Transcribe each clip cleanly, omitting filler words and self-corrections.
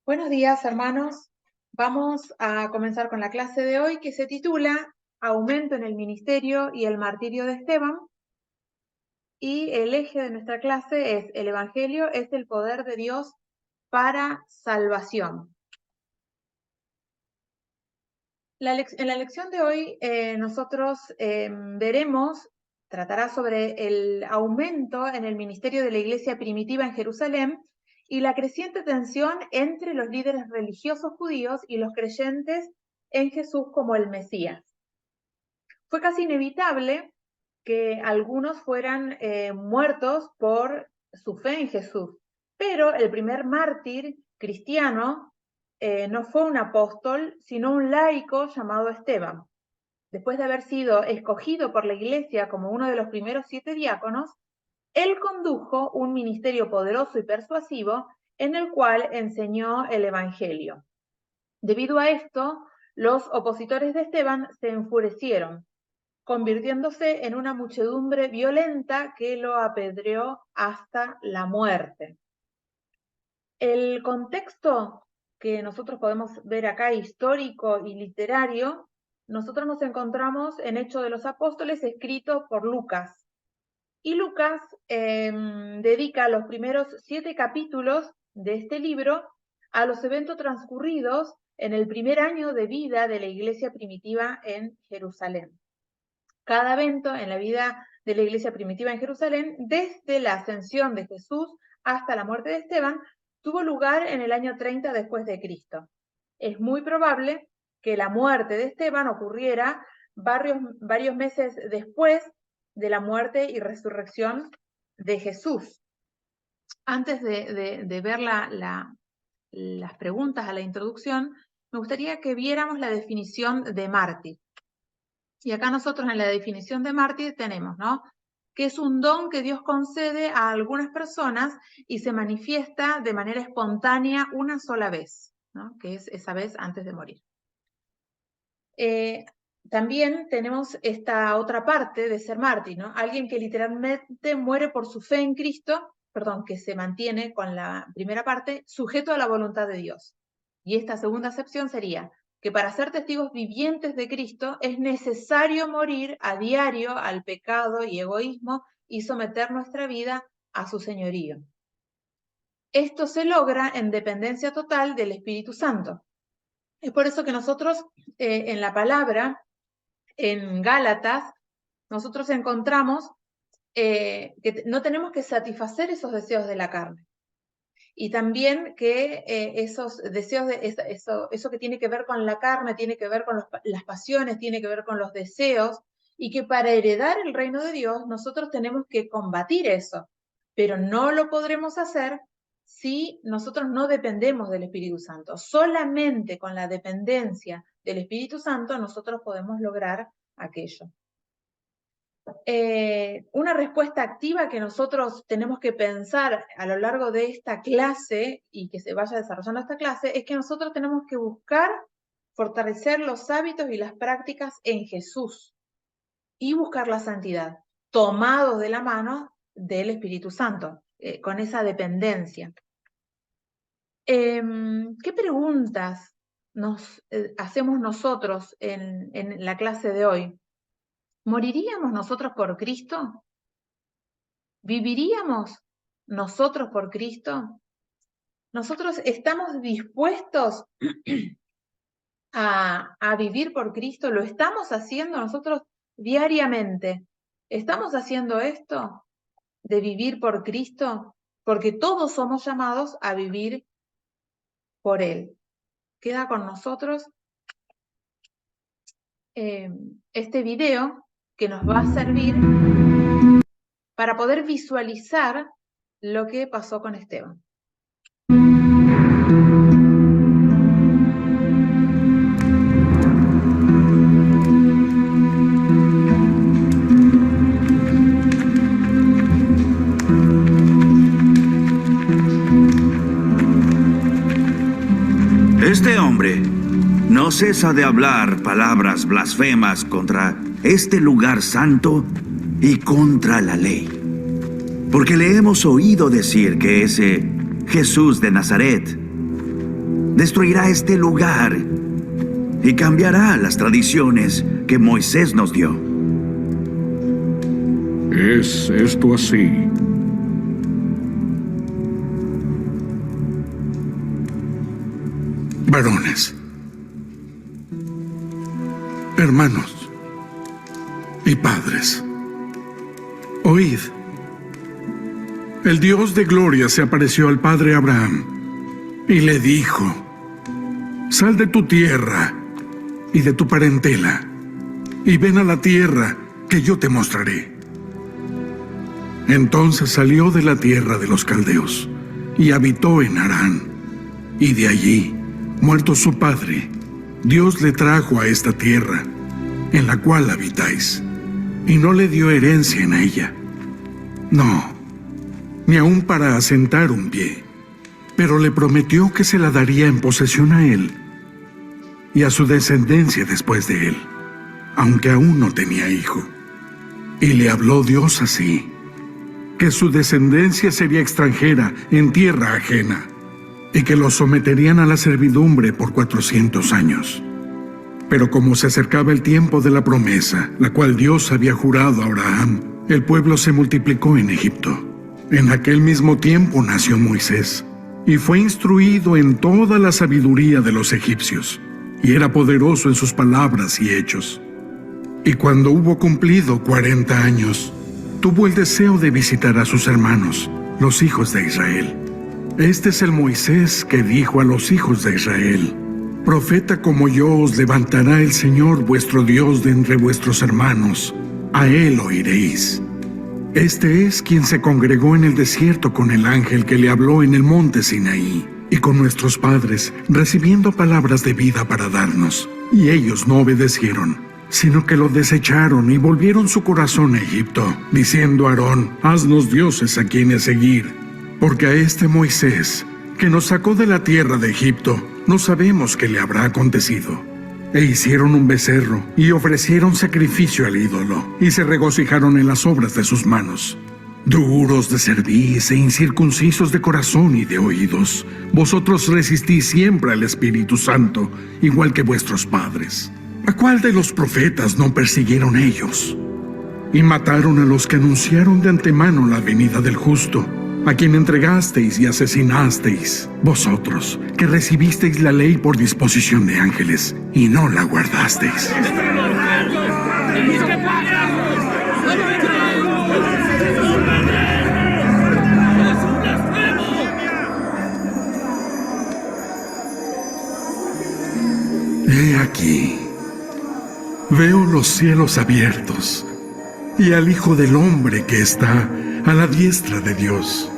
Buenos días, hermanos. Vamos a comenzar con la clase de hoy que se titula Aumento en el ministerio y el martirio de Esteban. Y el eje de nuestra clase es: el Evangelio es el poder de Dios para salvación. En la lección de hoy nosotros tratará sobre el aumento en el ministerio de la iglesia primitiva en Jerusalén y la creciente tensión entre los líderes religiosos judíos y los creyentes en Jesús como el Mesías. Fue casi inevitable que algunos fueran muertos por su fe en Jesús, pero el primer mártir cristiano no fue un apóstol, sino un laico llamado Esteban. Después de haber sido escogido por la iglesia como uno de los primeros 7 diáconos, él condujo un ministerio poderoso y persuasivo en el cual enseñó el Evangelio. Debido a esto, los opositores de Esteban se enfurecieron, convirtiéndose en una muchedumbre violenta que lo apedreó hasta la muerte. El contexto que nosotros podemos ver acá, histórico y literario, nosotros nos encontramos en Hechos de los Apóstoles, escrito por Lucas. Y Lucas dedica los primeros 7 capítulos de este libro a los eventos transcurridos en el primer año de vida de la iglesia primitiva en Jerusalén. Cada evento en la vida de la iglesia primitiva en Jerusalén, desde la ascensión de Jesús hasta la muerte de Esteban, tuvo lugar en el año 30 después de Cristo. Es muy probable que la muerte de Esteban ocurriera varios meses después de la muerte y resurrección de Jesús. Antes de ver las preguntas a la introducción, me gustaría que viéramos la definición de mártir. Y acá nosotros en la definición de mártir tenemos, ¿no?, que es un don que Dios concede a algunas personas y se manifiesta de manera espontánea una sola vez, ¿no?, que es esa vez antes de morir. También tenemos esta otra parte de ser mártir, ¿no? Alguien que literalmente muere por su fe en Cristo, que se mantiene con la primera parte, sujeto a la voluntad de Dios. Y esta segunda acepción sería que para ser testigos vivientes de Cristo es necesario morir a diario al pecado y egoísmo y someter nuestra vida a su señorío. Esto se logra en dependencia total del Espíritu Santo. Es por eso que nosotros en la palabra, en Gálatas, nosotros encontramos que no tenemos que satisfacer esos deseos de la carne. Y también que esos deseos, eso que tiene que ver con la carne, tiene que ver con las pasiones, tiene que ver con los deseos, y que para heredar el reino de Dios nosotros tenemos que combatir eso, pero no lo podremos hacer si nosotros no dependemos del Espíritu Santo. Solamente con la dependencia del Espíritu Santo nosotros podemos lograr aquello. Una respuesta activa que nosotros tenemos que pensar a lo largo de esta clase y que se vaya desarrollando esta clase es que nosotros tenemos que buscar fortalecer los hábitos y las prácticas en Jesús y buscar la santidad, tomados de la mano del Espíritu Santo, con esa dependencia. ¿Qué preguntas nos hacemos nosotros en la clase de hoy? ¿Moriríamos nosotros por Cristo? ¿Viviríamos nosotros por Cristo? ¿Nosotros estamos dispuestos a vivir por Cristo? ¿Lo estamos haciendo nosotros diariamente? ¿Estamos haciendo esto de vivir por Cristo? Porque todos somos llamados a vivir por Él. Queda con nosotros este video que nos va a servir para poder visualizar lo que pasó con Esteban. Este hombre no cesa de hablar palabras blasfemas contra este lugar santo y contra la ley. Porque le hemos oído decir que ese Jesús de Nazaret destruirá este lugar y cambiará las tradiciones que Moisés nos dio. ¿Es esto así? Varones, hermanos y padres, oíd. El Dios de gloria se apareció al padre Abraham y le dijo: sal de tu tierra y de tu parentela y ven a la tierra que yo te mostraré. Entonces salió de la tierra de los caldeos y habitó en Harán, y de allí, muerto su padre, Dios le trajo a esta tierra, en la cual habitáis, y no le dio herencia en ella. No, ni aun para asentar un pie, pero le prometió que se la daría en posesión a él y a su descendencia después de él, aunque aún no tenía hijo. Y le habló Dios así: que su descendencia sería extranjera en tierra ajena, y que los someterían a la servidumbre por 400 años. Pero como se acercaba el tiempo de la promesa, la cual Dios había jurado a Abraham, el pueblo se multiplicó en Egipto. En aquel mismo tiempo nació Moisés, y fue instruido en toda la sabiduría de los egipcios, y era poderoso en sus palabras y hechos. Y cuando hubo cumplido 40 años, tuvo el deseo de visitar a sus hermanos, los hijos de Israel. Este es el Moisés que dijo a los hijos de Israel: profeta como yo os levantará el Señor vuestro Dios de entre vuestros hermanos, a él oiréis. Este es quien se congregó en el desierto con el ángel que le habló en el monte Sinaí, y con nuestros padres, recibiendo palabras de vida para darnos. Y ellos no obedecieron, sino que lo desecharon y volvieron su corazón a Egipto, diciendo a Aarón: haznos dioses a quienes seguir. Porque a este Moisés, que nos sacó de la tierra de Egipto, no sabemos qué le habrá acontecido. E hicieron un becerro, y ofrecieron sacrificio al ídolo, y se regocijaron en las obras de sus manos. Duros de cerviz e incircuncisos de corazón y de oídos, vosotros resistís siempre al Espíritu Santo, igual que vuestros padres. ¿A cuál de los profetas no persiguieron ellos? Y mataron a los que anunciaron de antemano la venida del justo, a quien entregasteis y asesinasteis, vosotros, que recibisteis la ley por disposición de ángeles, y no la guardasteis. He aquí, veo los cielos abiertos, y al Hijo del Hombre que está a la diestra de Dios.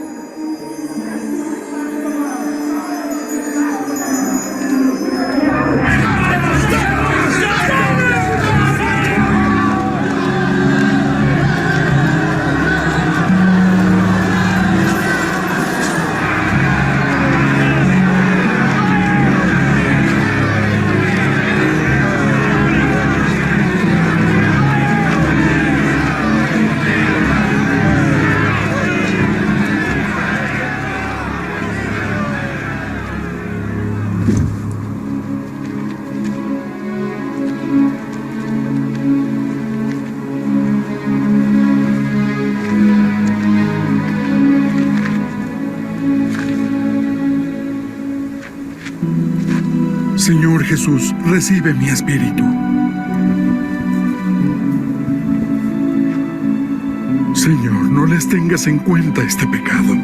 Señor Jesús, recibe mi espíritu. Señor, no les tengas en cuenta este pecado.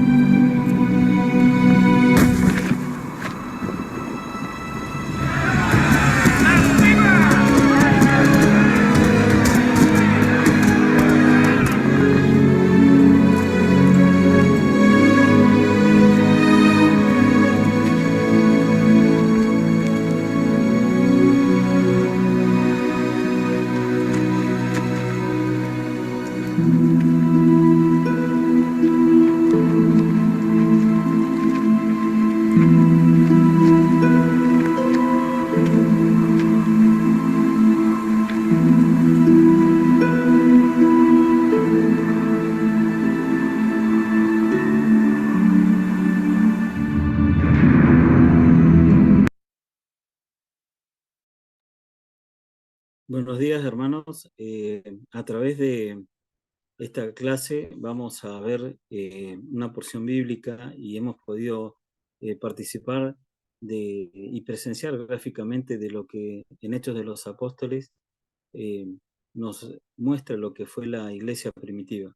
Buenos días, hermanos. A través de esta clase vamos a ver una porción bíblica y hemos podido participar y presenciar gráficamente de lo que en Hechos de los Apóstoles eh, nos muestra lo que fue la iglesia primitiva.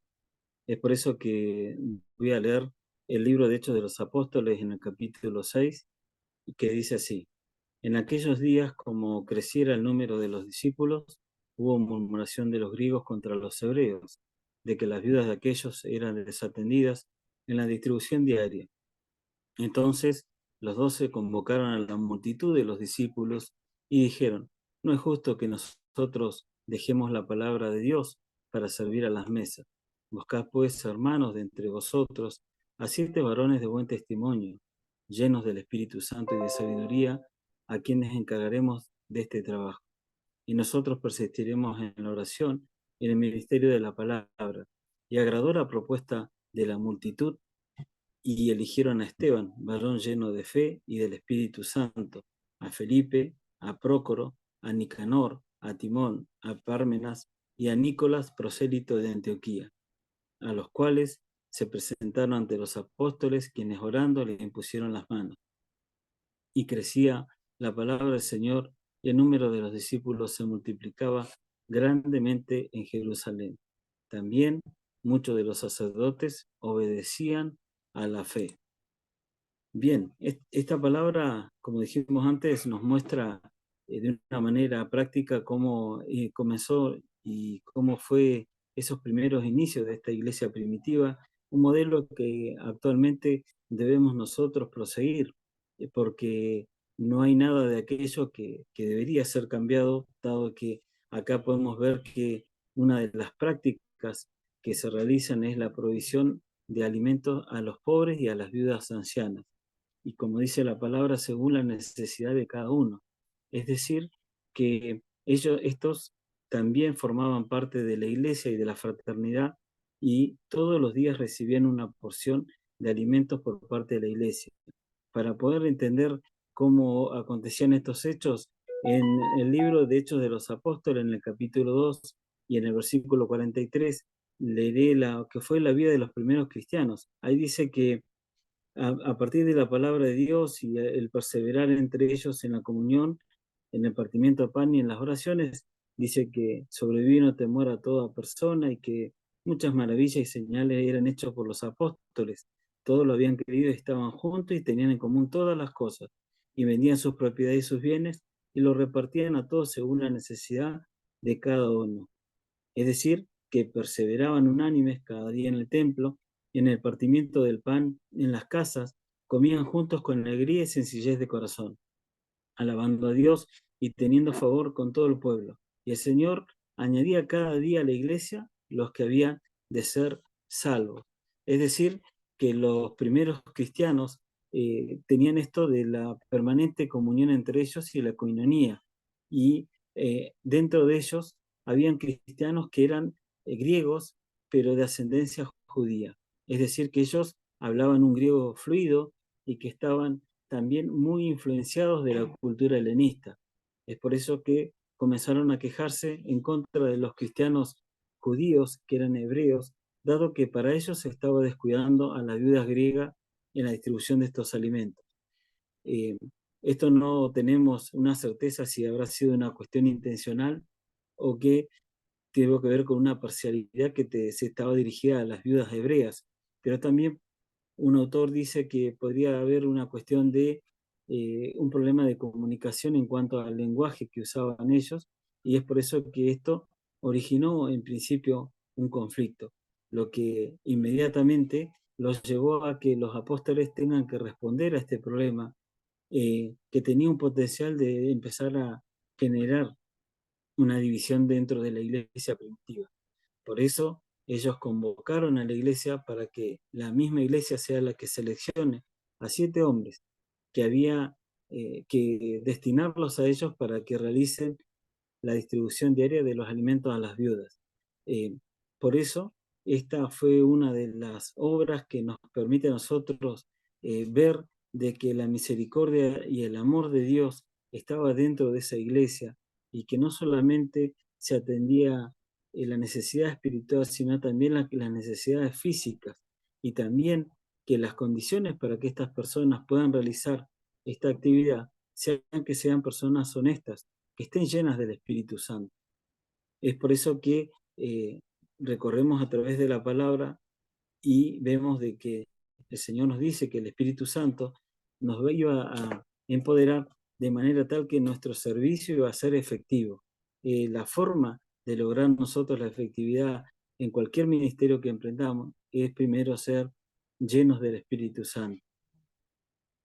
Es por eso que voy a leer el libro de Hechos de los Apóstoles en el capítulo 6, que dice así: En aquellos días, como creciera el número de los discípulos, hubo murmuración de los griegos contra los hebreos, de que las viudas de aquellos eran desatendidas en la distribución diaria. Entonces los 12 convocaron a la multitud de los discípulos y dijeron: No es justo que nosotros dejemos la palabra de Dios para servir a las mesas. Buscad pues, hermanos, de entre vosotros a 7 varones de buen testimonio, llenos del Espíritu Santo y de sabiduría, a quienes encargaremos de este trabajo. Y nosotros persistiremos en la oración y en el ministerio de la palabra. Y agradó la propuesta de la multitud, y eligieron a Esteban, varón lleno de fe y del Espíritu Santo, a Felipe, a Prócoro, a Nicanor, a Timón, a Pármenas y a Nicolás, prosélito de Antioquía, a los cuales se presentaron ante los apóstoles, quienes orando le impusieron las manos. Y crecía la palabra del Señor, y el número de los discípulos se multiplicaba grandemente en Jerusalén. También muchos de los sacerdotes obedecían a la fe. Bien, esta palabra, como dijimos antes, nos muestra de una manera práctica cómo comenzó y cómo fue esos primeros inicios de esta iglesia primitiva, un modelo que actualmente debemos nosotros proseguir, porque no hay nada de aquello que debería ser cambiado, dado que acá podemos ver que una de las prácticas que se realizan es la provisión de alimentos a los pobres y a las viudas ancianas, y como dice la palabra, según la necesidad de cada uno. Es decir, que estos también formaban parte de la iglesia y de la fraternidad, y todos los días recibían una porción de alimentos por parte de la iglesia. Para poder entender cómo acontecían estos hechos, en el libro de Hechos de los Apóstoles, en el capítulo 2 y en el versículo 43, leeré lo que fue la vida de los primeros cristianos. Ahí dice que a partir de la palabra de Dios y el perseverar entre ellos en la comunión, en el partimiento de pan y en las oraciones, dice que sobrevino temor a toda persona y que muchas maravillas y señales eran hechas por los apóstoles. Todos lo habían creído y estaban juntos y tenían en común todas las cosas, y vendían sus propiedades y sus bienes y los repartían a todos según la necesidad de cada uno. Es decir, que perseveraban unánimes cada día en el templo, en el partimiento del pan, en las casas, comían juntos con alegría y sencillez de corazón, alabando a Dios y teniendo favor con todo el pueblo. Y el Señor añadía cada día a la iglesia los que habían de ser salvos. Es decir, que los primeros cristianos tenían esto de la permanente comunión entre ellos y la coinonía. Y dentro de ellos habían cristianos que eran griegos, pero de ascendencia judía. Es decir, que ellos hablaban un griego fluido y que estaban también muy influenciados de la cultura helenista. Es por eso que comenzaron a quejarse en contra de los cristianos judíos, que eran hebreos, dado que para ellos se estaba descuidando a las viudas griegas en la distribución de estos alimentos. Esto no tenemos una certeza si habrá sido una cuestión intencional o que tuvo que ver con una parcialidad que se estaba dirigida a las viudas hebreas, pero también un autor dice que podría haber una cuestión de un problema de comunicación en cuanto al lenguaje que usaban ellos, y es por eso que esto originó en principio un conflicto, lo que inmediatamente los llevó a que los apóstoles tengan que responder a este problema, que tenía un potencial de empezar a generar una división dentro de la iglesia primitiva. Por eso ellos convocaron a la iglesia para que la misma iglesia sea la que seleccione a 7 hombres que había que destinarlos a ellos para que realicen la distribución diaria de los alimentos a las viudas. Por eso, esta fue una de las obras que nos permite a nosotros ver de que la misericordia y el amor de Dios estaba dentro de esa iglesia, y que no solamente se atendía la necesidad espiritual, sino también las necesidades físicas, y también que las condiciones para que estas personas puedan realizar esta actividad sean que sean personas honestas, que estén llenas del Espíritu Santo. Es por eso que recorremos a través de la palabra y vemos de que el Señor nos dice que el Espíritu Santo nos iba a empoderar de manera tal que nuestro servicio iba a ser efectivo. La forma de lograr nosotros la efectividad en cualquier ministerio que emprendamos es primero ser llenos del Espíritu Santo.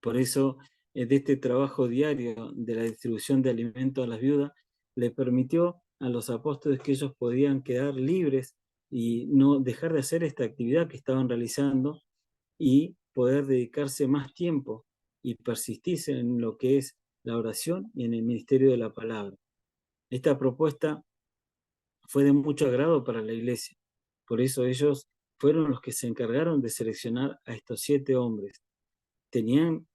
Por eso, de este trabajo diario de la distribución de alimentos a las viudas, le permitió a los apóstoles que ellos podían quedar libres y no dejar de hacer esta actividad que estaban realizando y poder dedicarse más tiempo y persistirse en lo que es la oración y en el ministerio de la palabra. Esta propuesta fue de mucho agrado para la iglesia. Por eso ellos fueron los que se encargaron de seleccionar a estos 7 hombres. Tenían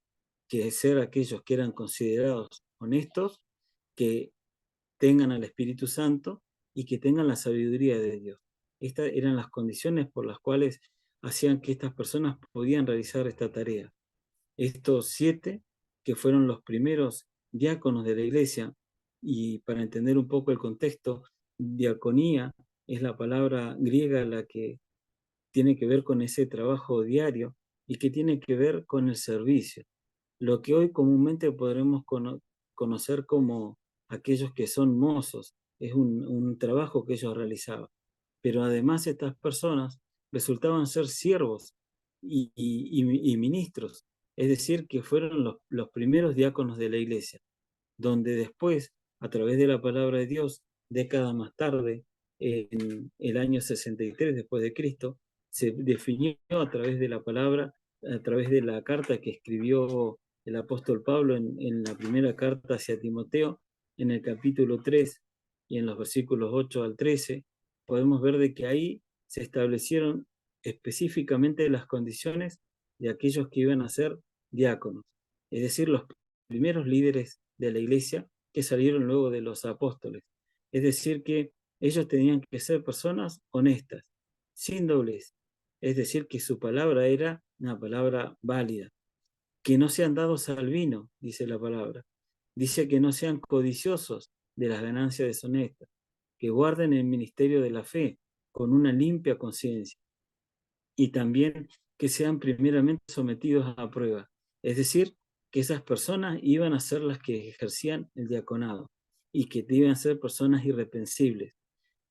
que ser aquellos que eran considerados honestos, que tengan al Espíritu Santo y que tengan la sabiduría de Dios. Estas eran las condiciones por las cuales hacían que estas personas podían realizar esta tarea. Estos 7, que fueron los primeros diáconos de la iglesia, y para entender un poco el contexto, diaconía es la palabra griega la que tiene que ver con ese trabajo diario y que tiene que ver con el servicio. Lo que hoy comúnmente podremos conocer como aquellos que son mozos, es un trabajo que ellos realizaban. Pero además estas personas resultaban ser siervos y ministros, es decir, que fueron los primeros diáconos de la iglesia, donde después, a través de la palabra de Dios, décadas más tarde, en el año 63 después de Cristo, se definió a través de la palabra, a través de la carta que escribió el apóstol Pablo en la primera carta hacia Timoteo, en el capítulo 3 y en los versículos 8 al 13, podemos ver de que ahí se establecieron específicamente las condiciones de aquellos que iban a ser diáconos, es decir, los primeros líderes de la iglesia que salieron luego de los apóstoles. Es decir, que ellos tenían que ser personas honestas, sin doblez. Es decir, que su palabra era una palabra válida. Que no sean dados al vino, dice la palabra. Dice que no sean codiciosos de las ganancias deshonestas, que guarden el ministerio de la fe con una limpia conciencia. Y también que sean primeramente sometidos a prueba. Es decir, que esas personas iban a ser las que ejercían el diaconado y que iban a ser personas irreprensibles.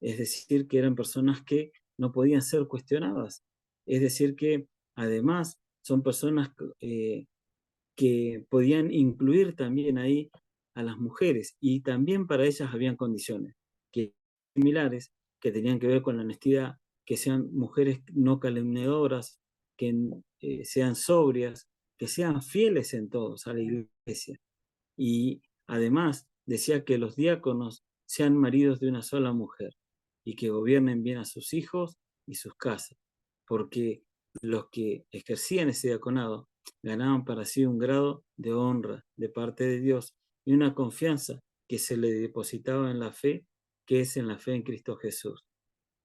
Es decir, que eran personas que no podían ser cuestionadas. Es decir, que además son personas que podían incluir también ahí a las mujeres, y también para ellas habían condiciones que similares que tenían que ver con la honestidad, que sean mujeres no calumniadoras, que sean sobrias, que sean fieles en todos a la iglesia. Y además decía que los diáconos sean maridos de una sola mujer y que gobiernen bien a sus hijos y sus casas, porque los que ejercían ese diaconado ganaban para sí un grado de honra de parte de Dios y una confianza que se le depositaba en la fe, que es en la fe en Cristo Jesús.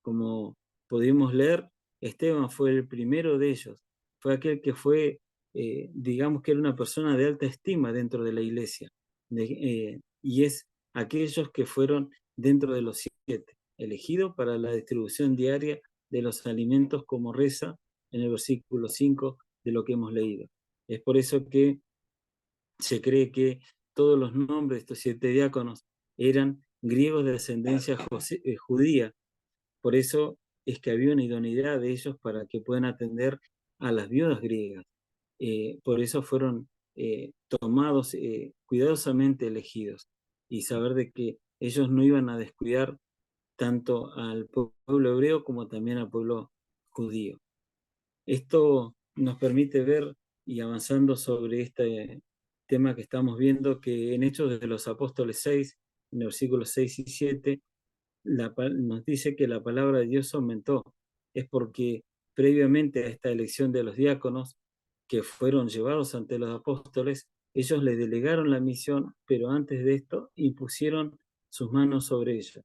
Como pudimos leer, Esteban fue el primero de ellos, fue aquel que fue, digamos que era una persona de alta estima dentro de la iglesia, y es aquellos que fueron dentro de los 7, elegidos para la distribución diaria de los alimentos, como reza en el versículo 5 de lo que hemos leído. Es por eso que se cree que todos los nombres de estos 7 diáconos eran griegos de ascendencia judía. Por eso es que había una idoneidad de ellos para que puedan atender a las viudas griegas. Por eso fueron tomados, cuidadosamente elegidos, y saber de que ellos no iban a descuidar tanto al pueblo hebreo como también al pueblo judío. Esto nos permite ver, y avanzando sobre este tema que estamos viendo, que en Hechos de los Apóstoles 6, en los versículos 6 y 7, nos dice que la palabra de Dios aumentó. Es porque previamente a esta elección de los diáconos, que fueron llevados ante los apóstoles, ellos les delegaron la misión, pero antes de esto impusieron sus manos sobre ella.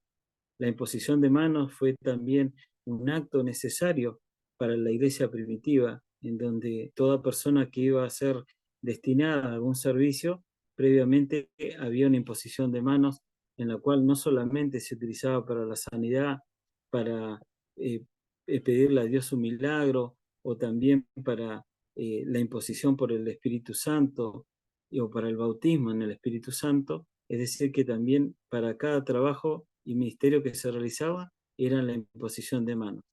La imposición de manos fue también un acto necesario para la iglesia primitiva, en donde toda persona que iba a ser destinada a algún servicio, previamente había una imposición de manos en la cual no solamente se utilizaba para la sanidad, para eh, pedirle a Dios un milagro, o también para la imposición por el Espíritu Santo, o para el bautismo en el Espíritu Santo, es decir, que también para cada trabajo y ministerio que se realizaba era la imposición de manos.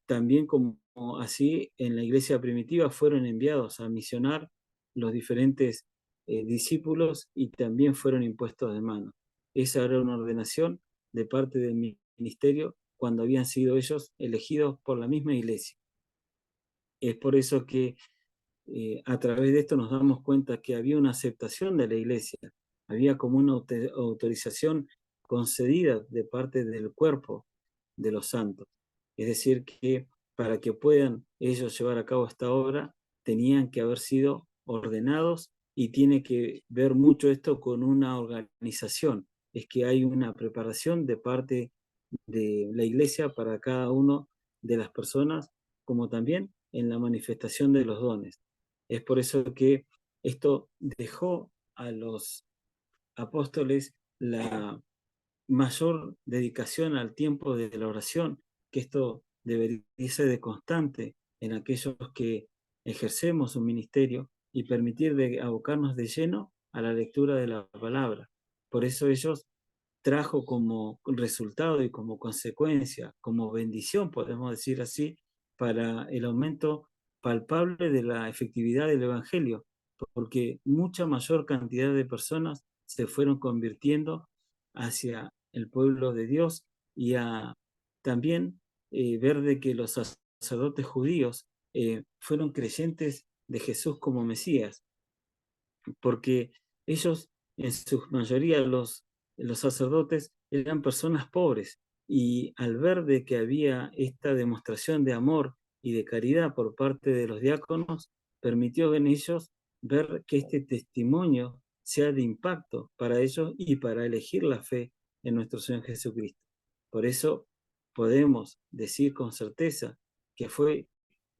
También como así en la iglesia primitiva fueron enviados a misionar los diferentes discípulos y también fueron impuestos de manos. Esa era una ordenación de parte del ministerio cuando habían sido ellos elegidos por la misma iglesia. Es por eso que a través de esto nos damos cuenta que había una aceptación de la iglesia, había como una autorización concedida de parte del cuerpo de los santos. Es decir, que para que puedan ellos llevar a cabo esta obra, tenían que haber sido ordenados, y tiene que ver mucho esto con una organización. Es que hay una preparación de parte de la iglesia para cada uno de las personas, como también en la manifestación de los dones. Es por eso que esto dejó a los apóstoles la mayor dedicación al tiempo de la oración, que esto debería ser de constante en aquellos que ejercemos un ministerio, y permitir de abocarnos de lleno a la lectura de la palabra. Por eso ellos trajo como resultado y como consecuencia, como bendición, podemos decir así, para el aumento palpable de la efectividad del Evangelio, porque mucha mayor cantidad de personas se fueron convirtiendo hacia el pueblo de Dios, y a también ver de que los sacerdotes judíos fueron creyentes de Jesús como Mesías, porque ellos, en su mayoría, los sacerdotes eran personas pobres, y al ver de que había esta demostración de amor y de caridad por parte de los diáconos, permitió en ellos ver que este testimonio sea de impacto para ellos y para elegir la fe en nuestro Señor Jesucristo. Por eso podemos decir con certeza que fue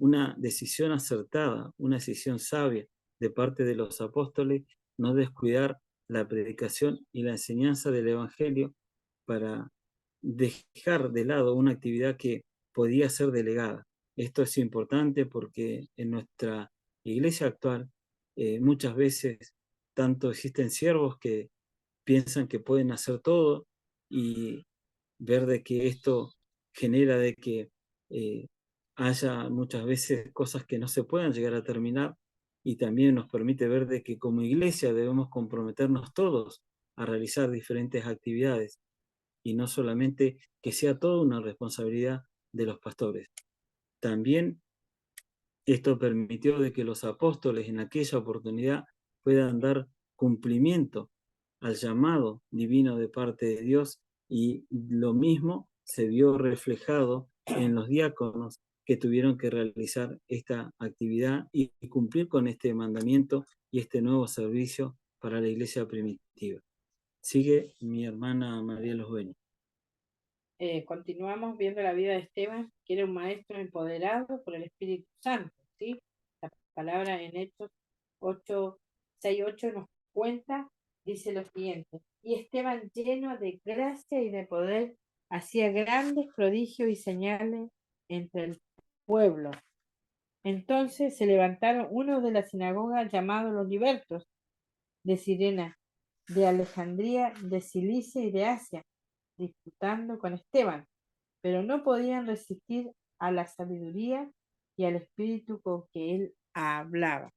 una decisión acertada, una decisión sabia de parte de los apóstoles, no descuidar la predicación y la enseñanza del Evangelio para dejar de lado una actividad que podía ser delegada. Esto es importante porque en nuestra iglesia actual muchas veces tanto existen siervos que piensan que pueden hacer todo, y ver de que esto genera de que haya muchas veces cosas que no se puedan llegar a terminar, y también nos permite ver de que como iglesia debemos comprometernos todos a realizar diferentes actividades, y no solamente que sea toda una responsabilidad de los pastores. También esto permitió de que los apóstoles en aquella oportunidad puedan dar cumplimiento al llamado divino de parte de Dios, y lo mismo se vio reflejado en los diáconos que tuvieron que realizar esta actividad y cumplir con este mandamiento y este nuevo servicio para la iglesia primitiva. Sigue mi hermana María Los Dueños. Continuamos viendo la vida de Esteban, que era un maestro empoderado por el Espíritu Santo, ¿sí? La palabra en Hechos 6:8 nos cuenta, dice lo siguiente: y Esteban, lleno de gracia y de poder, hacía grandes prodigios y señales entre el pueblo. Entonces se levantaron unos de la sinagoga llamados los libertos, de Cirene, de Alejandría, de Cilicia y de Asia, disputando con Esteban, pero no podían resistir a la sabiduría y al espíritu con que él hablaba.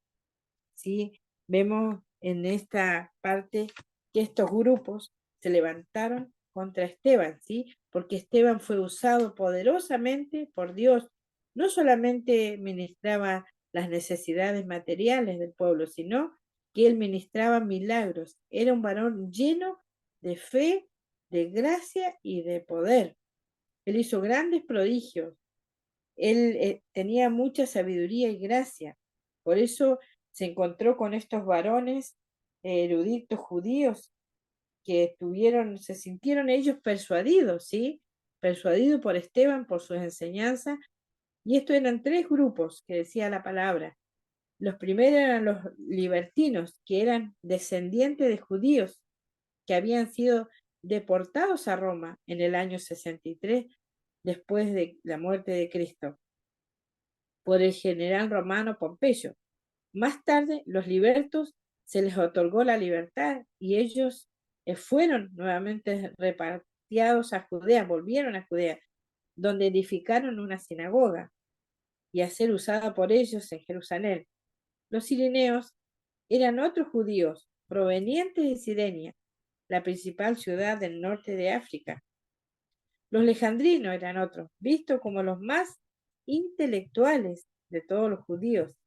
¿Sí? Vemos en esta parte que estos grupos se levantaron contra Esteban, ¿sí? Porque Esteban fue usado poderosamente por Dios. No solamente ministraba las necesidades materiales del pueblo, sino que él ministraba milagros. Era un varón lleno de fe, de gracia y de poder. Él hizo grandes prodigios. Él tenía mucha sabiduría y gracia. Por eso se encontró con estos varones eruditos judíos que se sintieron ellos persuadidos, ¿sí? Persuadidos por Esteban, por sus enseñanzas. Y esto eran 3 grupos que decía la palabra. Los primeros eran los libertinos, que eran descendientes de judíos que habían sido deportados a Roma en el año 63, después de la muerte de Cristo, por el general romano Pompeyo. Más tarde, los libertos se les otorgó la libertad y ellos fueron nuevamente repatriados a Judea, volvieron a Judea, donde edificaron una sinagoga y a ser usada por ellos en Jerusalén. Los sirineos eran otros judíos provenientes de Cirenia, la principal ciudad del norte de África. Los alejandrinos eran otros, vistos como los más intelectuales de todos los judíos,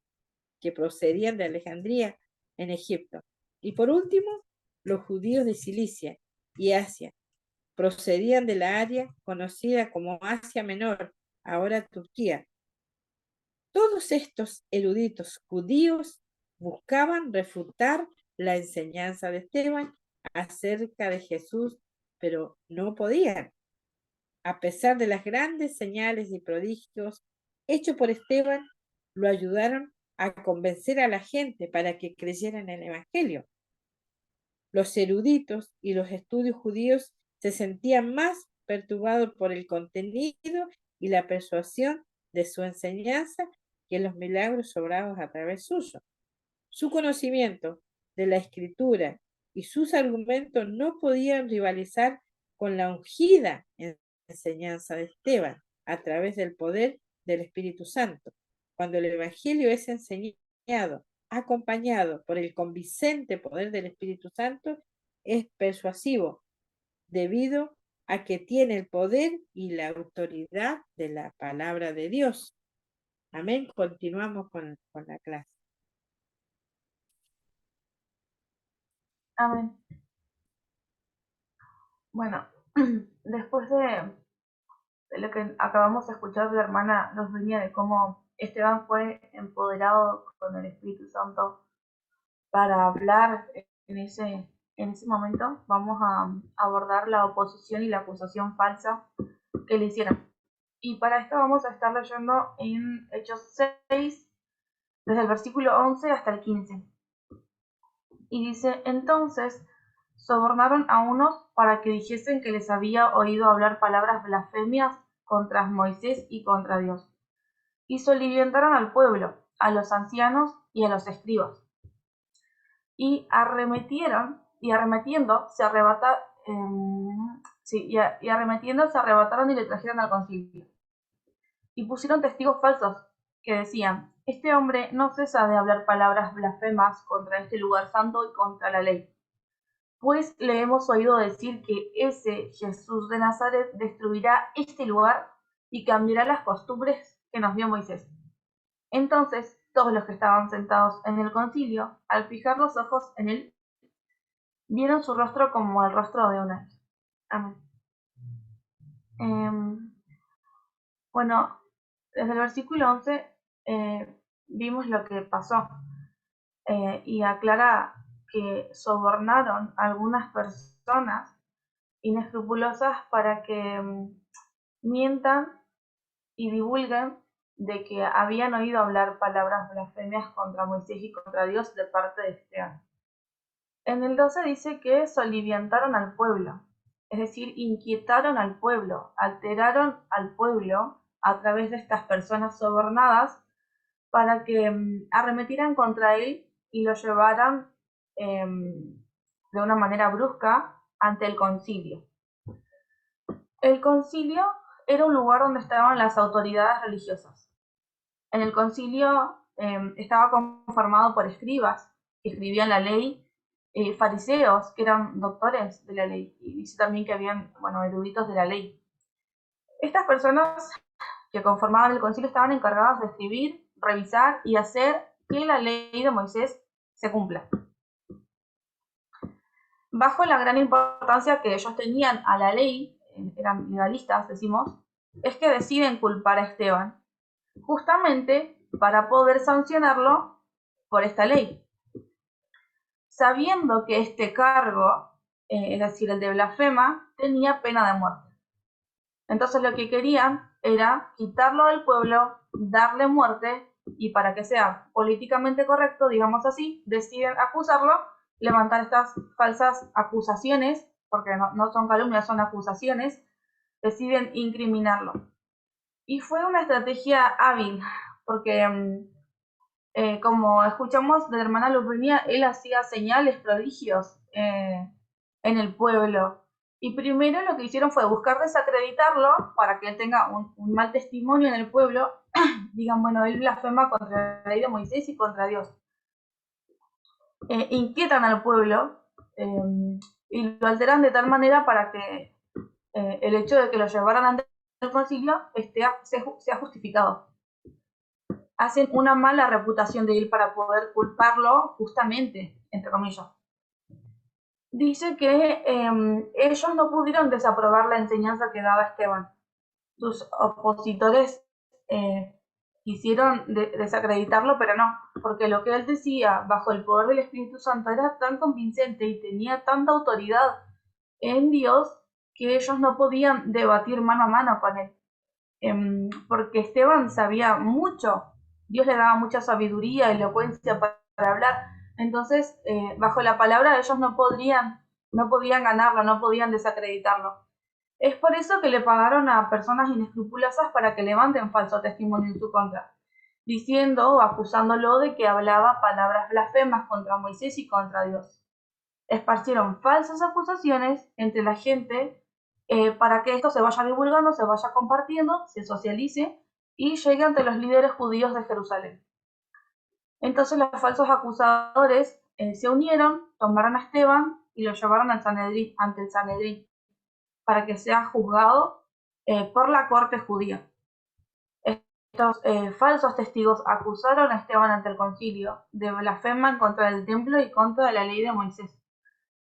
que procedían de Alejandría en Egipto. Y por último, los judíos de Cilicia y Asia, procedían de la área conocida como Asia Menor, ahora Turquía. Todos estos eruditos judíos buscaban refutar la enseñanza de Esteban acerca de Jesús, pero no podían. A pesar de las grandes señales y prodigios hechos por Esteban, lo ayudaron a convencer a la gente para que creyeran en el Evangelio. Los eruditos y los estudios judíos se sentían más perturbados por el contenido y la persuasión de su enseñanza que los milagros obrados a través suyo. Su conocimiento de la Escritura y sus argumentos no podían rivalizar con la ungida enseñanza de Esteban a través del poder del Espíritu Santo. Cuando el Evangelio es enseñado, acompañado por el convincente poder del Espíritu Santo, es persuasivo, debido a que tiene el poder y la autoridad de la palabra de Dios. Amén. Continuamos con la clase. Amén. Bueno, después de lo que acabamos de escuchar de la hermana nos venía de cómo Esteban fue empoderado con el Espíritu Santo para hablar en ese momento, vamos a abordar la oposición y la acusación falsa que le hicieron. Y para esto vamos a estar leyendo en Hechos 6, desde el versículo 11 hasta el 15. Y dice, entonces sobornaron a unos para que dijesen que les había oído hablar palabras blasfemias contra Moisés y contra Dios. Y soliviantaron al pueblo, a los ancianos y a los escribas. Y arremetiendo se arrebataron y le trajeron al concilio. Y pusieron testigos falsos que decían, este hombre no cesa de hablar palabras blasfemas contra este lugar santo y contra la ley. Pues le hemos oído decir que ese Jesús de Nazaret destruirá este lugar y cambiará las costumbres que nos dio Moisés. Entonces todos los que estaban sentados en el concilio, al fijar los ojos en él, vieron su rostro como el rostro de un ángel. Amén. Bueno, desde el versículo 11 vimos lo que pasó y aclara que sobornaron a algunas personas inescrupulosas para que mientan y divulguen de que habían oído hablar palabras blasfemias contra Moisés y contra Dios de parte de Esteban. En el 12 dice que soliviantaron al pueblo, es decir, inquietaron al pueblo, alteraron al pueblo a través de estas personas sobornadas para que arremetieran contra él y lo llevaran de una manera brusca ante el concilio. El concilio era un lugar donde estaban las autoridades religiosas. En el concilio estaba conformado por escribas que escribían la ley, fariseos que eran doctores de la ley, y dice también que habían, eruditos de la ley. Estas personas que conformaban el concilio estaban encargadas de escribir, revisar y hacer que la ley de Moisés se cumpla. Bajo la gran importancia que ellos tenían a la ley, eran legalistas, decimos, es que deciden culpar a Esteban, justamente para poder sancionarlo por esta ley. Sabiendo que este cargo es decir, el de blasfema, tenía pena de muerte. Entonces lo que querían era quitarlo del pueblo, darle muerte, y para que sea políticamente correcto, digamos así, deciden acusarlo, levantar estas falsas acusaciones, porque no son calumnias, son acusaciones, deciden incriminarlo. Y fue una estrategia hábil, porque como escuchamos de la hermana Lupenia, él hacía señales, prodigios en el pueblo. Y primero lo que hicieron fue buscar desacreditarlo para que él tenga un mal testimonio en el pueblo. Digan, bueno, él blasfema contra la ley de Moisés y contra Dios. Inquietan al pueblo y lo alteran de tal manera para que el hecho de que lo llevaran ante el concilio sea justificado. Hacen una mala reputación de él para poder culparlo justamente, entre comillas. Dice que ellos no pudieron desaprobar la enseñanza que daba Esteban. Sus opositores quisieron desacreditarlo, pero no, porque lo que él decía bajo el poder del Espíritu Santo era tan convincente y tenía tanta autoridad en Dios que ellos no podían debatir mano a mano con él, porque Esteban sabía mucho, Dios le daba mucha sabiduría, elocuencia para hablar. Entonces, bajo la palabra ellos no podían ganarlo, no podían desacreditarlo. Es por eso que le pagaron a personas inescrupulosas para que levanten falso testimonio en su contra, diciendo o acusándolo de que hablaba palabras blasfemas contra Moisés y contra Dios. Esparcieron falsas acusaciones entre la gente para que esto se vaya divulgando, se vaya compartiendo, se socialice y llegue ante los líderes judíos de Jerusalén. Entonces los falsos acusadores se unieron, tomaron a Esteban y lo llevaron ante el Sanedrín para que sea juzgado por la corte judía. Estos falsos testigos acusaron a Esteban ante el concilio de blasfema contra el templo y contra la ley de Moisés.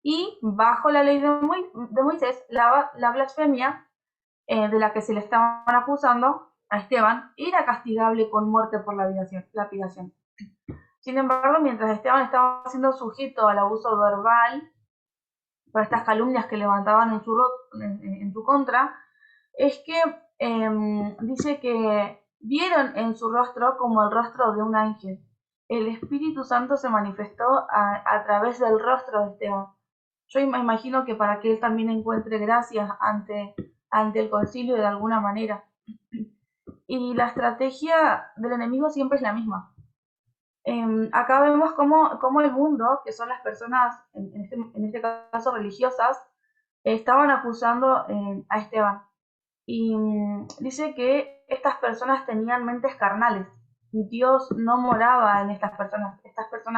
Y bajo la ley de Moisés, la blasfemia de la que se le estaban acusando a Esteban era castigable con muerte por lapidación. Sin embargo, mientras Esteban estaba siendo sujeto al abuso verbal por estas calumnias que levantaban en su contra, es que dice que vieron en su rostro como el rostro de un ángel. El Espíritu Santo se manifestó a través del rostro de Esteban. Yo me imagino que para que él también encuentre gracias ante el concilio de alguna manera. Y la estrategia del enemigo siempre es la misma. Acá vemos cómo el mundo, que son las personas, en este caso religiosas, estaban acusando a Esteban. Y dice que estas personas tenían mentes carnales. Y Dios no moraba en estas personas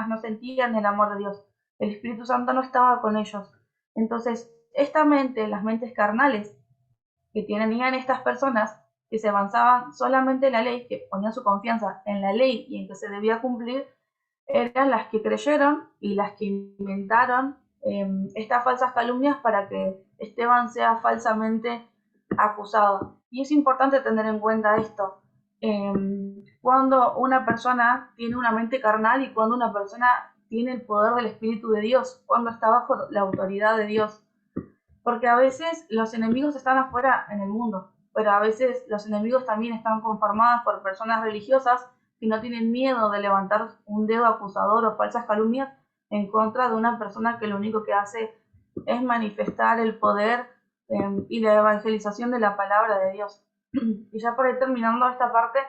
no sentían el amor de Dios. El Espíritu Santo no estaba con ellos. Entonces, las mentes carnales que tenían estas personas, que se avanzaban solamente en la ley, que ponían su confianza en la ley y en que se debía cumplir, eran las que creyeron y las que inventaron estas falsas calumnias para que Esteban sea falsamente acusado. Y es importante tener en cuenta esto. Cuando una persona tiene una mente carnal y cuando una persona tiene el poder del Espíritu de Dios, cuando está bajo la autoridad de Dios. Porque a veces los enemigos están afuera en el mundo, pero a veces los enemigos también están conformados por personas religiosas que no tienen miedo de levantar un dedo acusador o falsas calumnias en contra de una persona que lo único que hace es manifestar el poder y la evangelización de la palabra de Dios. Y ya para ir terminando esta parte,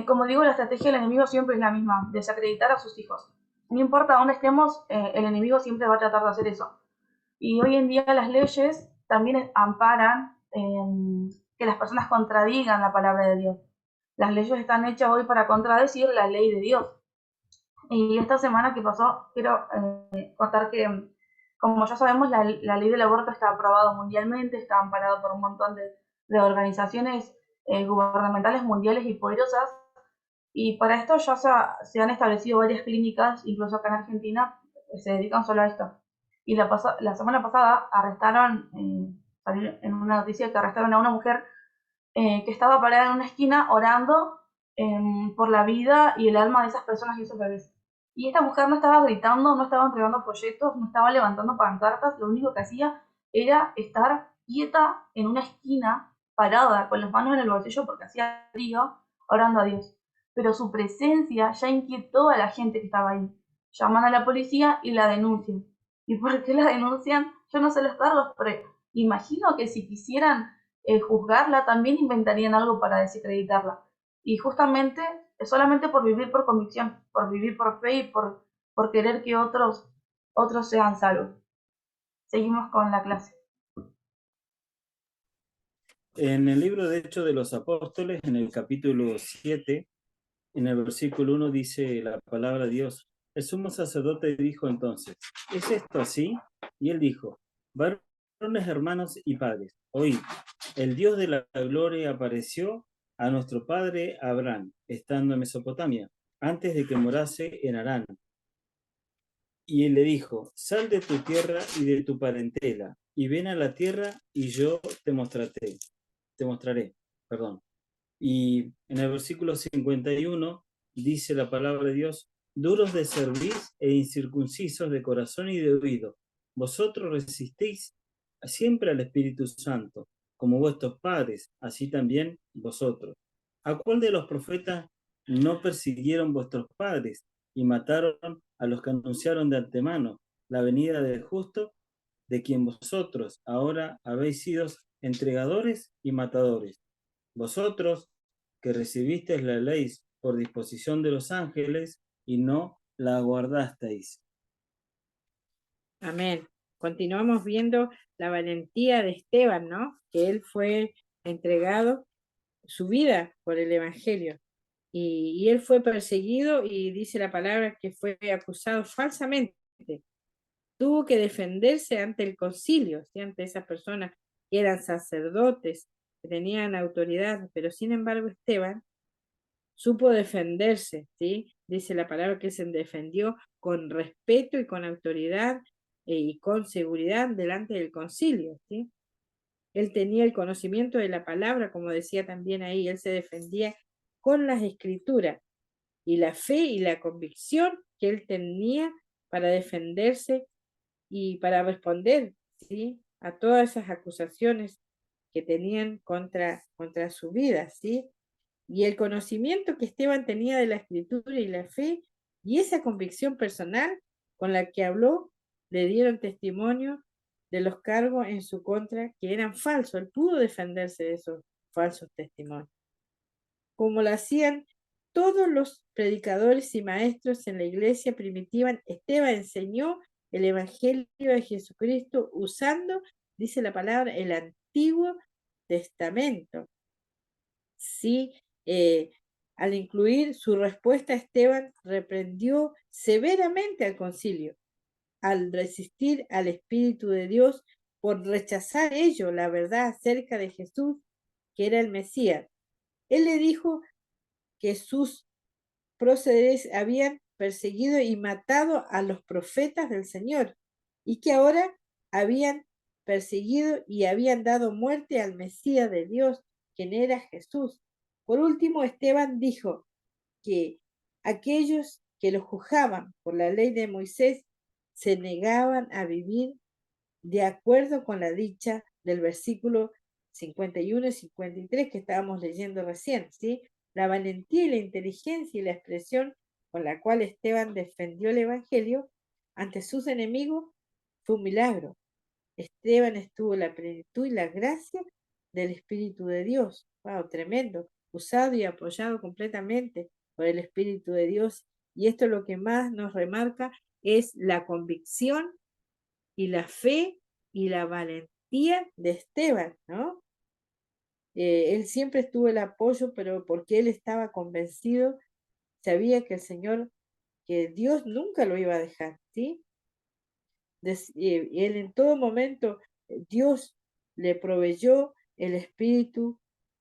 como digo, la estrategia del enemigo siempre es la misma, desacreditar a sus hijos. No importa dónde estemos, el enemigo siempre va a tratar de hacer eso. Y hoy en día las leyes también amparan que las personas contradigan la palabra de Dios. Las leyes están hechas hoy para contradecir la ley de Dios. Y esta semana que pasó, quiero contar que, como ya sabemos, la ley del aborto está aprobada mundialmente, está amparada por un montón de organizaciones gubernamentales mundiales y poderosas. Y para esto ya se han establecido varias clínicas, incluso acá en Argentina, que se dedican solo a esto. Y la semana pasada arrestaron, salió en una noticia que arrestaron a una mujer que estaba parada en una esquina orando por la vida y el alma de esas personas y esos bebés. Y esta mujer no estaba gritando, no estaba entregando folletos, no estaba levantando pancartas, lo único que hacía era estar quieta en una esquina, parada, con las manos en el bolsillo porque hacía frío, orando a Dios. Pero su presencia ya inquietó a la gente que estaba ahí. Llaman a la policía y la denuncian. ¿Y por qué la denuncian? Yo no sé los cargos, pero imagino que si quisieran juzgarla, también inventarían algo para desacreditarla. Y justamente, solamente por vivir por convicción, por vivir por fe y por querer que otros sean salvos. Seguimos con la clase. En el libro de Hechos de los Apóstoles, en el capítulo 7, en el versículo 1 dice la palabra de Dios. El sumo sacerdote dijo entonces, ¿es esto así? Y él dijo, varones, hermanos y padres, oíd, el Dios de la gloria apareció a nuestro padre Abraham, estando en Mesopotamia, antes de que morase en Harán. Y él le dijo, sal de tu tierra y de tu parentela, y ven a la tierra y yo te mostraré, perdón. Y en el versículo 51 dice la palabra de Dios, duros de cerviz e incircuncisos de corazón y de oído, vosotros resistís siempre al Espíritu Santo, como vuestros padres, así también vosotros. ¿A cuál de los profetas no persiguieron vuestros padres y mataron a los que anunciaron de antemano la venida del justo, de quien vosotros ahora habéis sido entregadores y matadores? Vosotros que recibisteis la ley por disposición de los ángeles y no la guardasteis. Amén. Continuamos viendo la valentía de Esteban, ¿no? Que él fue entregado su vida por el Evangelio. Y él fue perseguido y dice la palabra que fue acusado falsamente. Tuvo que defenderse ante el concilio, ¿sí? Ante esas personas que eran sacerdotes, que tenían autoridad, pero sin embargo Esteban supo defenderse, ¿sí? Dice la palabra que se defendió con respeto y con autoridad y con seguridad delante del concilio, ¿sí? Él tenía el conocimiento de la palabra, como decía también ahí, él se defendía con las escrituras y la fe y la convicción que él tenía para defenderse y para responder, ¿sí? A todas esas acusaciones que tenían contra su vida, ¿sí? Y el conocimiento que Esteban tenía de la escritura y la fe y esa convicción personal con la que habló, le dieron testimonio de los cargos en su contra que eran falsos. Él pudo defenderse de esos falsos testimonios. Como lo hacían todos los predicadores y maestros en la iglesia primitiva, Esteban enseñó el Evangelio de Jesucristo usando, dice la palabra, el Antiguo Testamento. Sí, al incluir su respuesta, Esteban reprendió severamente al concilio al resistir al Espíritu de Dios por rechazar ello la verdad acerca de Jesús, que era el Mesías. Él le dijo que sus próceres habían perseguido y matado a los profetas del Señor y que ahora habían perseguido y habían dado muerte al Mesías de Dios, quien era Jesús. Por último, Esteban dijo que aquellos que lo juzgaban por la ley de Moisés se negaban a vivir de acuerdo con la dicha del versículo 51 y 53 que estábamos leyendo recién, ¿sí? La valentía y la inteligencia y la expresión con la cual Esteban defendió el Evangelio ante sus enemigos fue un milagro. Esteban estuvo en la plenitud y la gracia del Espíritu de Dios. Wow, tremendo. Usado y apoyado completamente por el Espíritu de Dios. Y esto lo que más nos remarca es la convicción y la fe y la valentía de Esteban, ¿no? Él siempre estuvo el apoyo, pero porque él estaba convencido, sabía que el Señor, que Dios nunca lo iba a dejar, ¿sí? Él en todo momento, Dios le proveyó el espíritu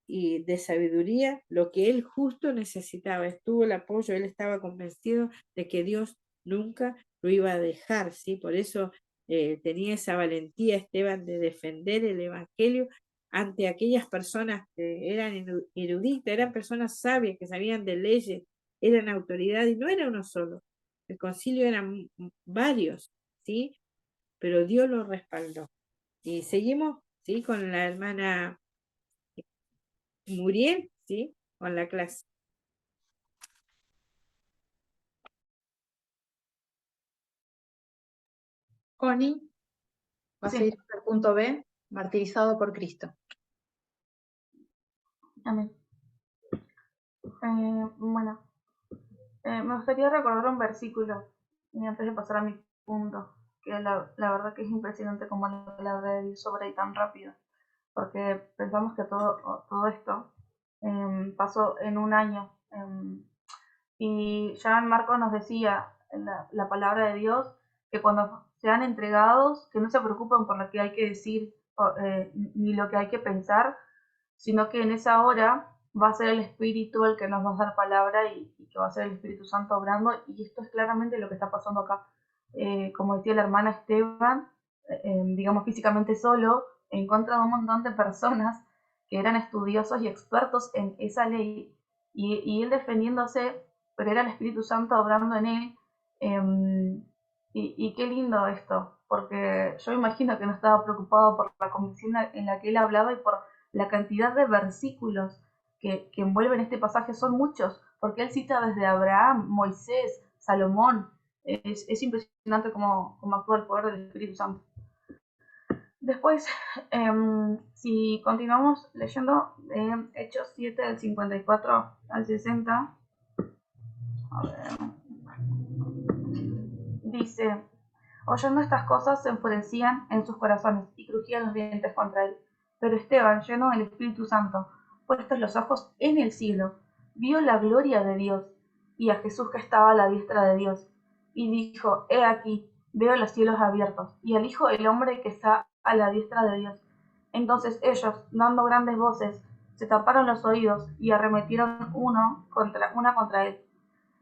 y de sabiduría, lo que él justo necesitaba. Estuvo el apoyo, él estaba convencido de que Dios nunca lo iba a dejar, ¿sí? Por eso tenía esa valentía Esteban de defender el Evangelio ante aquellas personas que eran eruditas, eran personas sabias, que sabían de leyes, eran autoridad y no era uno solo. El concilio eran varios, ¿sí? Pero Dios lo respaldó. Y seguimos, ¿sí? Con la hermana Muriel, ¿sí? Con la clase. Connie, va a Sí. seguir hasta el punto B, martirizado por Cristo. Amén. Bueno, me gustaría recordar un versículo y antes de pasar a mi punto, que la verdad que es impresionante cómo la palabra de Dios sobra y tan rápido, porque pensamos que todo esto pasó en un año. Y ya en Marcos nos decía en la palabra de Dios que cuando sean entregados, que no se preocupen por lo que hay que decir ni lo que hay que pensar, sino que en esa hora va a ser el Espíritu el que nos va a dar palabra y que va a ser el Espíritu Santo obrando, y esto es claramente lo que está pasando acá. Como decía la hermana Esteban, digamos físicamente solo, en contra de un montón de personas que eran estudiosos y expertos en esa ley, y él defendiéndose, pero era el Espíritu Santo obrando en él. Y qué lindo esto, porque yo imagino que no estaba preocupado por la convicción en la que él hablaba y por la cantidad de versículos que envuelven este pasaje. Son muchos, porque él cita desde Abraham, Moisés, Salomón. Es impresionante cómo actúa el poder del Espíritu Santo. Después, si continuamos leyendo Hechos 7 del 54 al 60, a ver, dice: oyendo estas cosas se enfurecían en sus corazones y crujían los dientes contra él. Pero Esteban, lleno del Espíritu Santo, puestos los ojos en el cielo, vio la gloria de Dios y a Jesús que estaba a la diestra de Dios, y dijo: he aquí, veo los cielos abiertos y al Hijo del Hombre que está a la diestra de Dios. Entonces ellos, dando grandes voces, se taparon los oídos y arremetieron una contra él,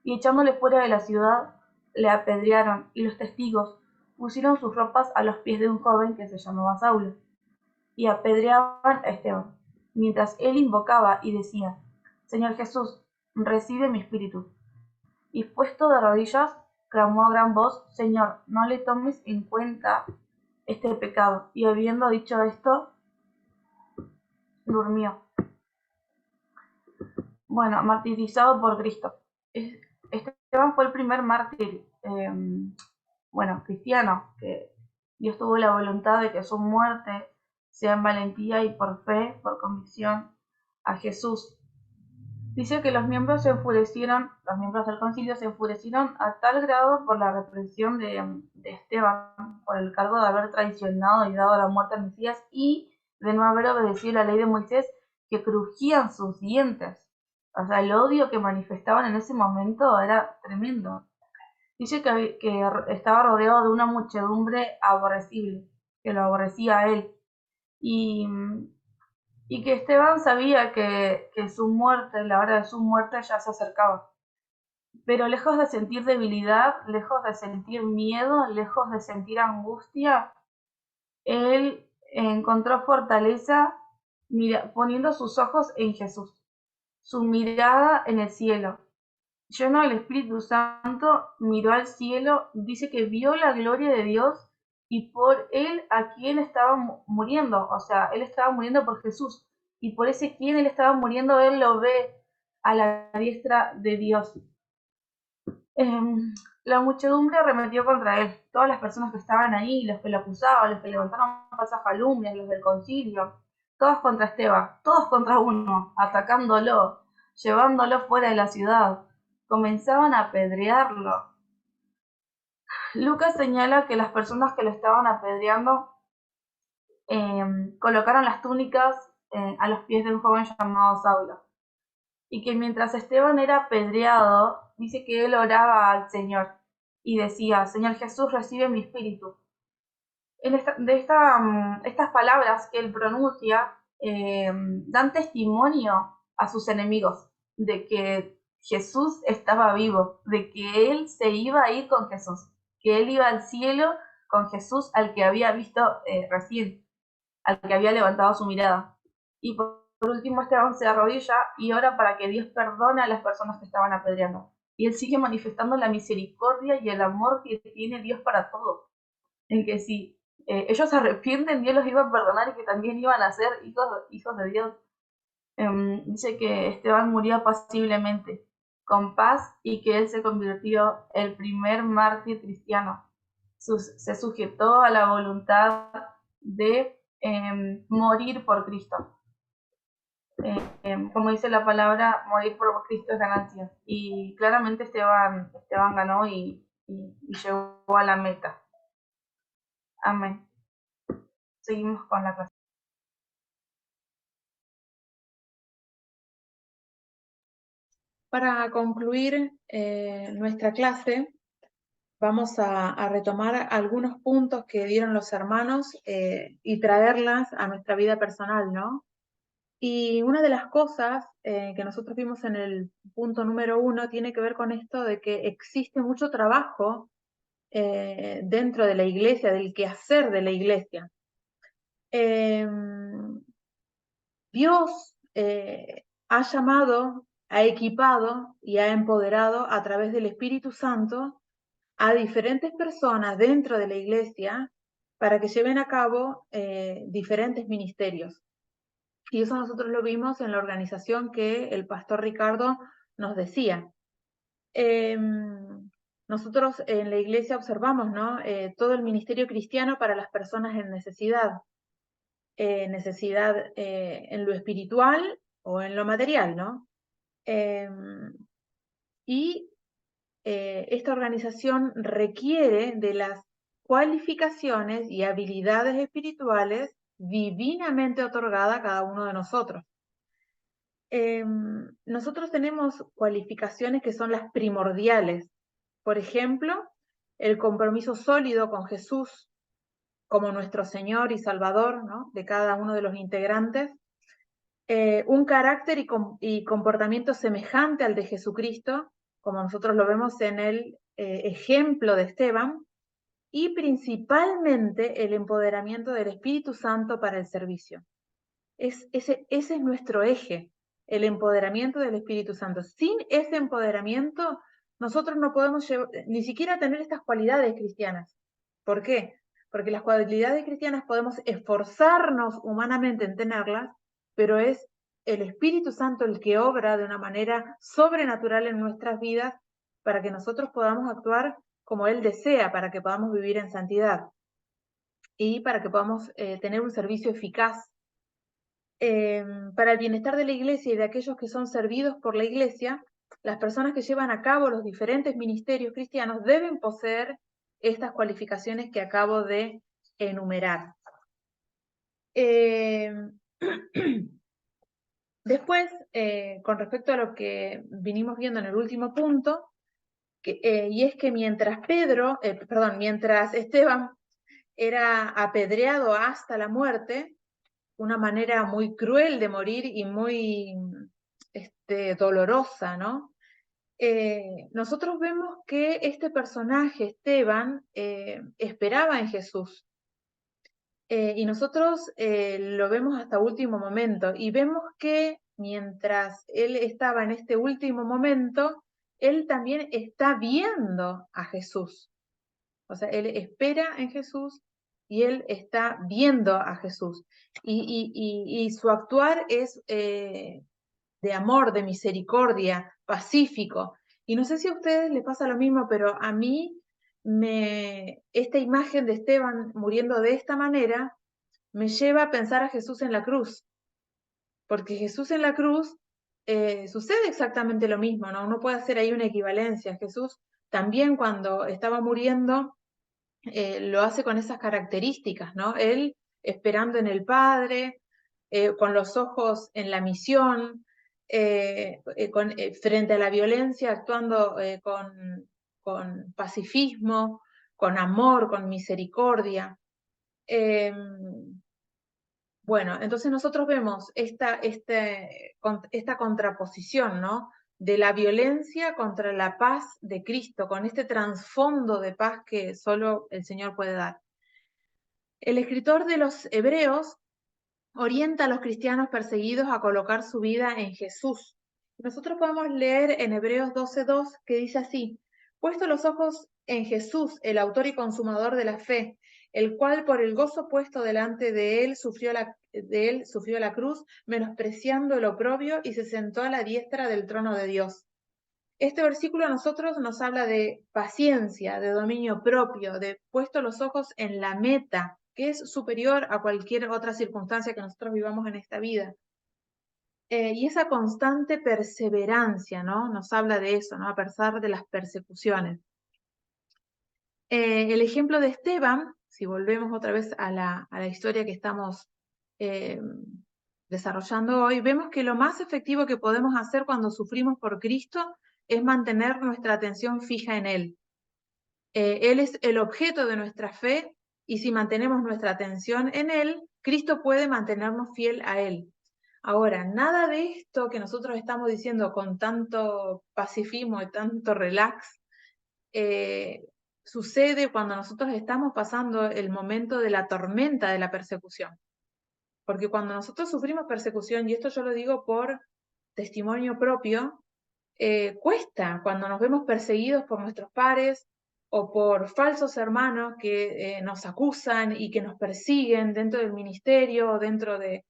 y echándole fuera de la ciudad, le apedrearon, y los testigos pusieron sus ropas a los pies de un joven que se llamaba Saulo, y apedreaban a Esteban, mientras él invocaba y decía: Señor Jesús, recibe mi espíritu. Y puesto de rodillas, clamó a gran voz: Señor, no le tomes en cuenta este pecado. Y habiendo dicho esto, durmió. Bueno, martirizado por Cristo. Esteban fue el primer mártir, cristiano, que Dios tuvo la voluntad de que su muerte sea en valentía y por fe, por convicción a Jesús. Dice que los miembros del concilio se enfurecieron a tal grado por la represión de Esteban, por el cargo de haber traicionado y dado la muerte al Mesías y de no haber obedecido la ley de Moisés, que crujían sus dientes. O sea, el odio que manifestaban en ese momento era tremendo. Dice que estaba rodeado de una muchedumbre aborrecible, que lo aborrecía a él. Y que Esteban sabía que su muerte, la hora de su muerte ya se acercaba. Pero lejos de sentir debilidad, lejos de sentir miedo, lejos de sentir angustia, él encontró fortaleza poniendo sus ojos en Jesús, su mirada en el cielo. Lleno del Espíritu Santo, miró al cielo, dice que vio la gloria de Dios y por él a quien estaba muriendo. O sea, él estaba muriendo por Jesús y por ese quien él estaba muriendo, él lo ve a la diestra de Dios. La muchedumbre arremetió contra él. Todas las personas que estaban ahí, los que lo acusaban, los que levantaron falsas calumnias, los del concilio, todos contra Esteban, todos contra uno, atacándolo, llevándolo fuera de la ciudad. Comenzaban a apedrearlo. Lucas señala que las personas que lo estaban apedreando colocaron las túnicas a los pies de un joven llamado Saulo. Y que mientras Esteban era apedreado, dice que él oraba al Señor y decía: Señor Jesús, recibe mi espíritu. Estas palabras que él pronuncia dan testimonio a sus enemigos de que Jesús estaba vivo, de que él se iba a ir con Jesús, que él iba al cielo con Jesús, al que había visto recién, al que había levantado su mirada. Y por último, Esteban se arrodilla y ora para que Dios perdone a las personas que estaban apedreando. y él sigue manifestando la misericordia y el amor que tiene Dios para todos, en que si ellos se arrepienten, Dios los iba a perdonar y que también iban a ser hijos de Dios. Dice que Esteban murió apaciblemente, con paz, y que él se convirtió el primer mártir cristiano. Se sujetó a la voluntad de morir por Cristo. Como dice la palabra, morir por Cristo es ganancia. Y claramente Esteban ganó y llegó a la meta. Amén. Seguimos con la clase. Para concluir nuestra clase, vamos a retomar algunos puntos que dieron los hermanos y traerlas a nuestra vida personal, ¿no? Y una de las cosas que nosotros vimos en el punto número 1 tiene que ver con esto de que existe mucho trabajo dentro de la iglesia, del quehacer de la iglesia. Dios ha llamado, ha equipado y ha empoderado a través del Espíritu Santo a diferentes personas dentro de la iglesia para que lleven a cabo diferentes ministerios. Y eso nosotros lo vimos en la organización que el pastor Ricardo nos decía. Nosotros en la iglesia observamos, ¿no? Todo el ministerio cristiano para las personas en necesidad. Necesidad en lo espiritual o en lo material, ¿no? Y esta organización requiere de las cualificaciones y habilidades espirituales divinamente otorgadas a cada uno de nosotros. Nosotros tenemos cualificaciones que son las primordiales. Por ejemplo, el compromiso sólido con Jesús como nuestro Señor y Salvador, ¿no? De cada uno de los integrantes. Un carácter y comportamiento semejante al de Jesucristo, como nosotros lo vemos en el ejemplo de Esteban, y principalmente el empoderamiento del Espíritu Santo para el servicio. Ese es nuestro eje, el empoderamiento del Espíritu Santo. Sin ese empoderamiento, nosotros no podemos ni siquiera tener estas cualidades cristianas. ¿Por qué? Porque las cualidades cristianas podemos esforzarnos humanamente en tenerlas, pero es el Espíritu Santo el que obra de una manera sobrenatural en nuestras vidas para que nosotros podamos actuar como Él desea, para que podamos vivir en santidad y para que podamos tener un servicio eficaz para el bienestar de la iglesia y de aquellos que son servidos por la iglesia. Las personas que llevan a cabo los diferentes ministerios cristianos deben poseer estas cualificaciones que acabo de enumerar. Después, con respecto a lo que vinimos viendo en el último punto, y es que mientras Esteban era apedreado hasta la muerte, una manera muy cruel de morir y muy dolorosa, ¿no? Nosotros vemos que este personaje, Esteban, esperaba en Jesús. Y nosotros lo vemos hasta último momento. Y vemos que mientras él estaba en este último momento, él también está viendo a Jesús. O sea, él espera en Jesús y él está viendo a Jesús. Y su actuar es de amor, de misericordia, pacífico. Y no sé si a ustedes les pasa lo mismo, pero a mí esta imagen de Esteban muriendo de esta manera me lleva a pensar a Jesús en la cruz. Porque Jesús en la cruz sucede exactamente lo mismo, ¿no? Uno puede hacer ahí una equivalencia. Jesús también cuando estaba muriendo lo hace con esas características, ¿no? Él esperando en el Padre, con los ojos en la misión, frente a la violencia, actuando con pacifismo, con amor, con misericordia. Bueno, entonces nosotros vemos esta contraposición, ¿no? De la violencia contra la paz de Cristo, con este trasfondo de paz que solo el Señor puede dar. El escritor de los Hebreos orienta a los cristianos perseguidos a colocar su vida en Jesús Nosotros podemos leer en Hebreos 12:2 que dice así: puesto los ojos en Jesús, el autor y consumador de la fe, el cual por el gozo puesto delante de él sufrió la cruz, menospreciando el oprobio, y se sentó a la diestra del trono de Dios. Este versículo a nosotros nos habla de paciencia, de dominio propio, de puesto los ojos en la meta, que es superior a cualquier otra circunstancia que nosotros vivamos en esta vida. Y esa constante perseverancia, ¿no? Nos habla de eso, ¿no? A pesar de las persecuciones. El ejemplo de Esteban, si volvemos otra vez a la historia que estamos desarrollando hoy, vemos que lo más efectivo que podemos hacer cuando sufrimos por Cristo es mantener nuestra atención fija en Él. Él es el objeto de nuestra fe, y si mantenemos nuestra atención en Él, Cristo puede mantenernos fiel a Él. Ahora, nada de esto que nosotros estamos diciendo con tanto pacifismo y tanto relax, sucede cuando nosotros estamos pasando el momento de la tormenta de la persecución. Porque cuando nosotros sufrimos persecución, y esto yo lo digo por testimonio propio, cuesta cuando nos vemos perseguidos por nuestros pares o por falsos hermanos que nos acusan y que nos persiguen dentro del ministerio o dentro de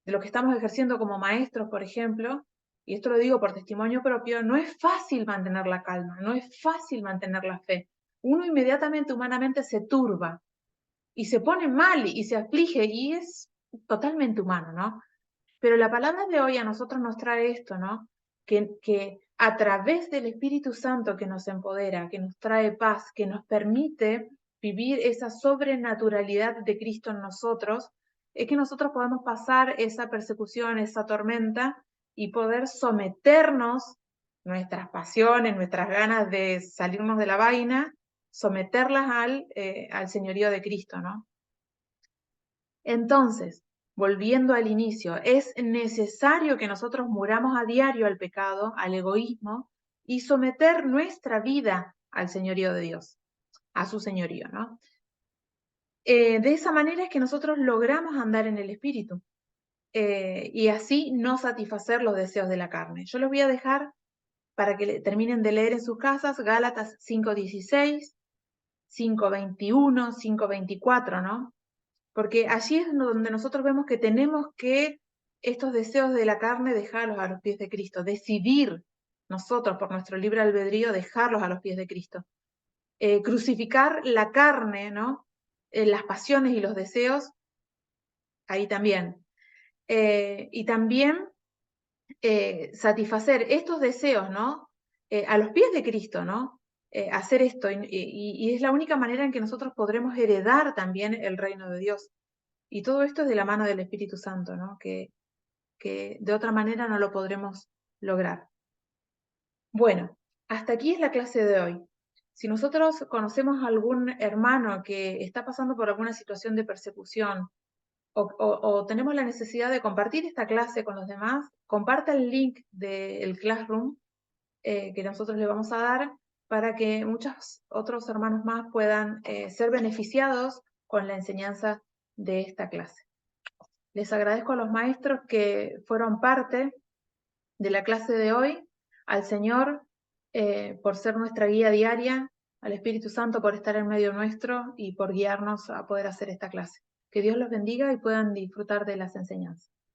lo que estamos ejerciendo como maestros, por ejemplo, y esto lo digo por testimonio propio. No es fácil mantener la calma, no es fácil mantener la fe. Uno inmediatamente, humanamente, se turba y se pone mal y se aflige, y es totalmente humano, ¿no? Pero la palabra de hoy a nosotros nos trae esto, ¿no? Que a través del Espíritu Santo que nos empodera, que nos trae paz, que nos permite vivir esa sobrenaturalidad de Cristo en nosotros, es que nosotros podemos pasar esa persecución, esa tormenta, y poder someternos, nuestras pasiones, nuestras ganas de salirnos de la vaina, someterlas al señorío de Cristo, ¿no? Entonces, volviendo al inicio, es necesario que nosotros muramos a diario al pecado, al egoísmo, y someter nuestra vida al señorío de Dios, a su señorío, ¿no? De esa manera es que nosotros logramos andar en el Espíritu, y así no satisfacer los deseos de la carne. Yo los voy a dejar para que terminen de leer en sus casas Gálatas 5:16, 5:21, 5:24, ¿no? Porque allí es donde nosotros vemos que tenemos que estos deseos de la carne dejarlos a los pies de Cristo, decidir nosotros por nuestro libre albedrío dejarlos a los pies de Cristo. Crucificar la carne, ¿no? Las pasiones y los deseos, ahí también. Y también satisfacer estos deseos, ¿no? A los pies de Cristo, ¿no? Hacer esto, y es la única manera en que nosotros podremos heredar también el reino de Dios. Y todo esto es de la mano del Espíritu Santo, ¿no? Que de otra manera no lo podremos lograr. Bueno, hasta aquí es la clase de hoy. Si nosotros conocemos a algún hermano que está pasando por alguna situación de persecución, o tenemos la necesidad de compartir esta clase con los demás, comparta el link del Classroom que nosotros le vamos a dar, para que muchos otros hermanos más puedan ser beneficiados con la enseñanza de esta clase. Les agradezco a los maestros que fueron parte de la clase de hoy, al Señor por ser nuestra guía diaria, al Espíritu Santo por estar en medio nuestro y por guiarnos a poder hacer esta clase. Que Dios los bendiga y puedan disfrutar de las enseñanzas.